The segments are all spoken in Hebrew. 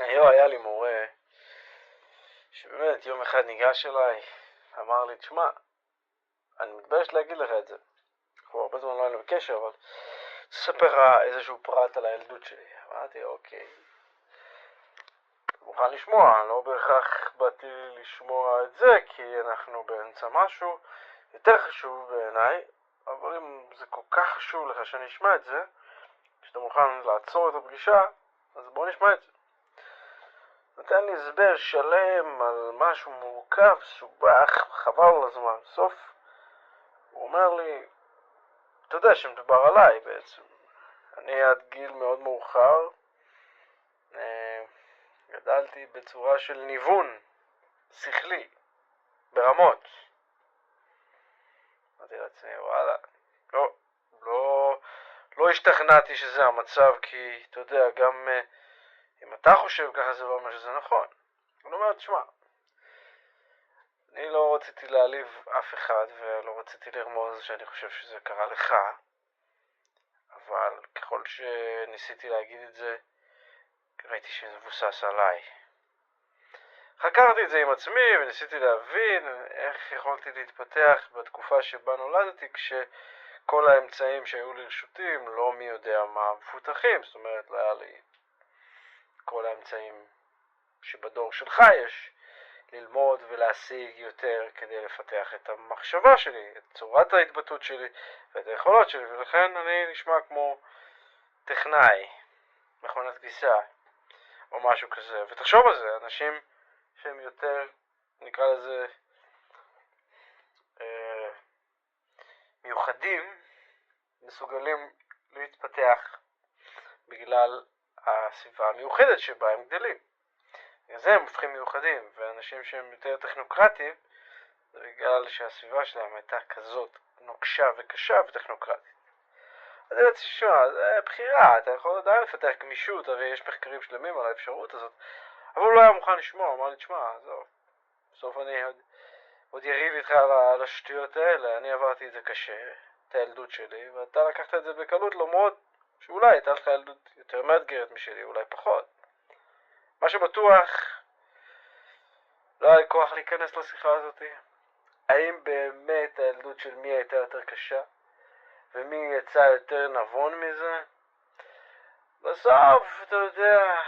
היום היה לי מורה שבאמת יום אחד ניגש אליי, אמר לי, תשמע, אני מתבייש להגיד לך את זה. אנחנו הרבה זמן לא היינו בקשר, אבל תספר לך איזשהו פרט על הילדות שלי. אמרתי, אוקיי. מוכן לשמוע, לא בהכרח באתי לשמוע את זה, כי אנחנו באמצע משהו יותר חשוב בעיניי, אבל אם זה כל כך חשוב לך שאני אשמע את זה, כשאתה מוכן לעצור את הפגישה, אז בוא נשמע את זה. נתן לי הסבר שלם על משהו מורכב, סובך, חבל על הזמן. בסוף הוא אומר לי, אתה יודע שמדובר עליי בעצם. אני עד גיל מאוד מאוחר גדלתי בצורה של ניוון שכלי, ברמות. אמרתי לעצמי, וואלה, לא השתכנעתי שזה המצב, כי אתה יודע, גם אם אתה חושב ככה זה לא אומר שזה נכון. אני אומר, תשמע, אני לא רציתי להעליב אף אחד ולא רציתי לרמוז שאני חושב שזה קרה לך, אבל ככל שניסיתי להגיד את זה, ראיתי שזה מבוסס עליי. חקרתי את זה עם עצמי וניסיתי להבין איך יכולתי להתפתח בתקופה שבה נולדתי, כשכל האמצעים שהיו לרשותי הם לא מי יודע מה מפותחים. זאת אומרת, לא היה לי כל האמצעים שבדור שלך יש ללמוד ולהשיג יותר כדי לפתח את המחשבה שלי, את צורת ההתבטאות שלי ואת היכולות שלי, ולכן אני נשמע כמו טכנאי, מכונת כביסה או משהו כזה. ותחשוב על זה, אנשים שהם יותר, נקרא לזה, מיוחדים, מסוגלים להתפתח בגלל הסביבה המיוחדת שבה הם גדלים. בגלל זה הם הופכים מיוחדים, ואנשים שהם יותר טכנוקרטיים, זה בגלל שהסביבה שלהם הייתה כזאת נוקשה וקשה וטכנוקרטית. אז אני רציתי לשמוע, זה בחירה, אתה יכול עדיין לפתח גמישות, הרי יש מחקרים שלמים על האפשרות הזאת, אבל הוא לא היה מוכן לשמוע, הוא אמר לי, תשמע, עזוב, בסוף אני עוד יריב איתך על השטויות האלה, אני עברתי את זה קשה, את הילדות שלי, ואתה לקחת את זה בקלות, למרות שאולי הייתה לך ילדות יותר מאתגרת משלי, אולי פחות. מה שבטוח, לא היה לי כוח להיכנס לשיחה הזאת. האם באמת הילדות של מי הייתה יותר קשה? ומי יצא יותר נבון מזה? בסוף, אתה יודע,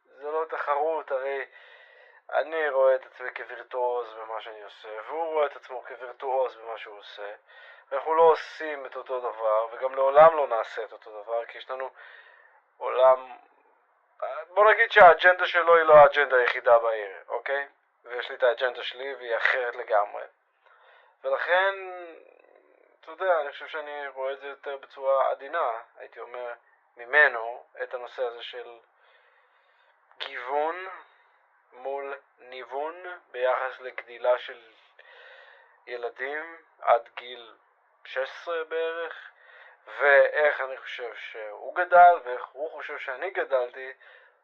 זה לא תחרות, הרי אני רואה את עצמי כווירטואוז במה שאני עושה, והוא רואה את עצמו כווירטואוז במה שהוא עושה, ואנחנו לא עושים את אותו דבר, וגם לעולם לא נעשה את אותו דבר, כי יש לנו עולם, בוא נגיד שהאג'נדה שלו היא לא האג'נדה היחידה בעיר, אוקיי? ויש לי את האג'נדה שלי והיא אחרת לגמרי. ולכן, אתה יודע, אני חושב שאני רואה את זה יותר בצורה עדינה, הייתי אומר, ממנו, את הנושא הזה של גיוון מול ניוון ביחס לגדילה של ילדים עד גיל 16 בערך, ואיך אני חושב שהוא גדל ואיך הוא חושב שאני גדלתי,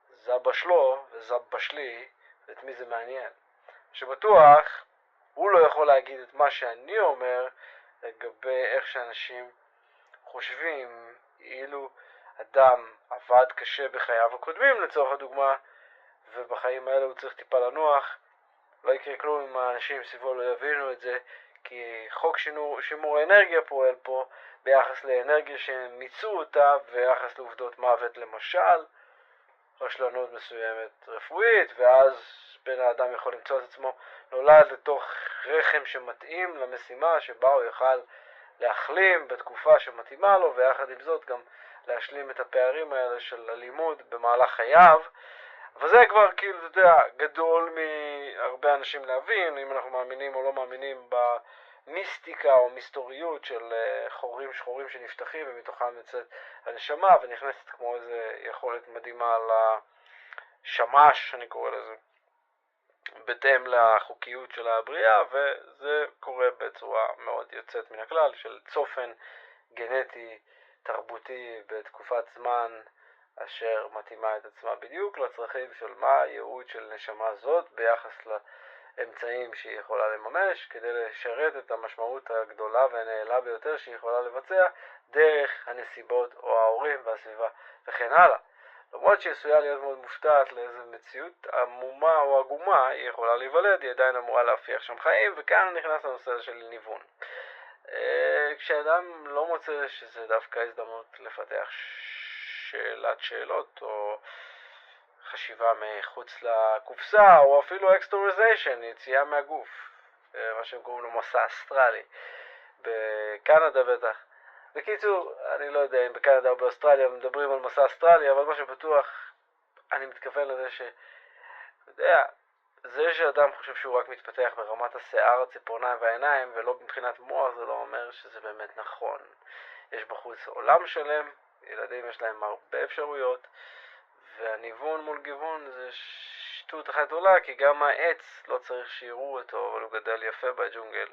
זה בשלו וזה בשלי, ואת מי זה מעניין. שבטוח הוא לא יכול להגיד את מה שאני אומר לגבי איך שאנשים חושבים, אילו אדם עבד קשה בחייו הקודמים לצורך הדוגמה, ובחיים האלה הוא צריך טיפה לנוח, לא יקרה כלום אם האנשים סביבו לא יבינו את זה, כי חוק שימור האנרגיה פועל פה ביחס לאנרגיה שהם מיצו אותה, ויחס לעובדות מוות למשל, רשלנות מסוימת רפואית, ואז בן האדם יכול למצוא את עצמו נולד לתוך רחם שמתאים למשימה שבה הוא יוכל להחלים בתקופה שמתאימה לו, ויחד עם זאת גם להשלים את הפערים האלה של הלימוד במהלך חייו. אבל זה כבר כאילו, אתה יודע, גדול מהרבה אנשים להבין, אם אנחנו מאמינים או לא מאמינים במיסטיקה או מסתוריות של חורים שחורים שנפתחים ומתוכם יוצאת הנשמה ונכנסת כמו איזה יכולת מדהימה לשמש, אני קורא לזה, בהתאם לחוקיות של הבריאה, וזה קורה בצורה מאוד יוצאת מן הכלל של צופן גנטי תרבותי בתקופת זמן אשר מתאימה את עצמה בדיוק לצרכים של מה הייעוד של נשמה זאת ביחס לאמצעים שהיא יכולה לממש כדי לשרת את המשמעות הגדולה והנעלה ביותר שהיא יכולה לבצע דרך הנסיבות או ההורים והסביבה וכן הלאה. למרות שהיא עשויה להיות מאוד מופתעת לאיזו מציאות עמומה או עגומה היא יכולה להיוולד, היא עדיין אמורה להפיח שם חיים, וכאן נכנס לנושא הזה של ניוון. כשאדם לא מוצא שזה דווקא הזדמנות לפתח שאלת שאלות או חשיבה מחוץ לקופסה, או אפילו אקסטוריזיישן, יציאה מהגוף, מה שהם קוראים לו מסע אסטרלי, בקנדה בטח. בקיצור, אני לא יודע אם בקנדה או באוסטרליה מדברים על מסע אסטרלי, אבל מה שבטוח, אני מתכוון לזה אתה יודע, זה שאדם חושב שהוא רק מתפתח ברמת השיער, הציפורניים והעיניים ולא מבחינת מוח, זה לא אומר שזה באמת נכון. יש בחוץ עולם שלם, ילדים יש להם הרבה אפשרויות, והניוון מול גיוון זה שטות אחת עולה, כי גם העץ לא צריך שיראו אותו, אבל הוא גדל יפה בג'ונגל.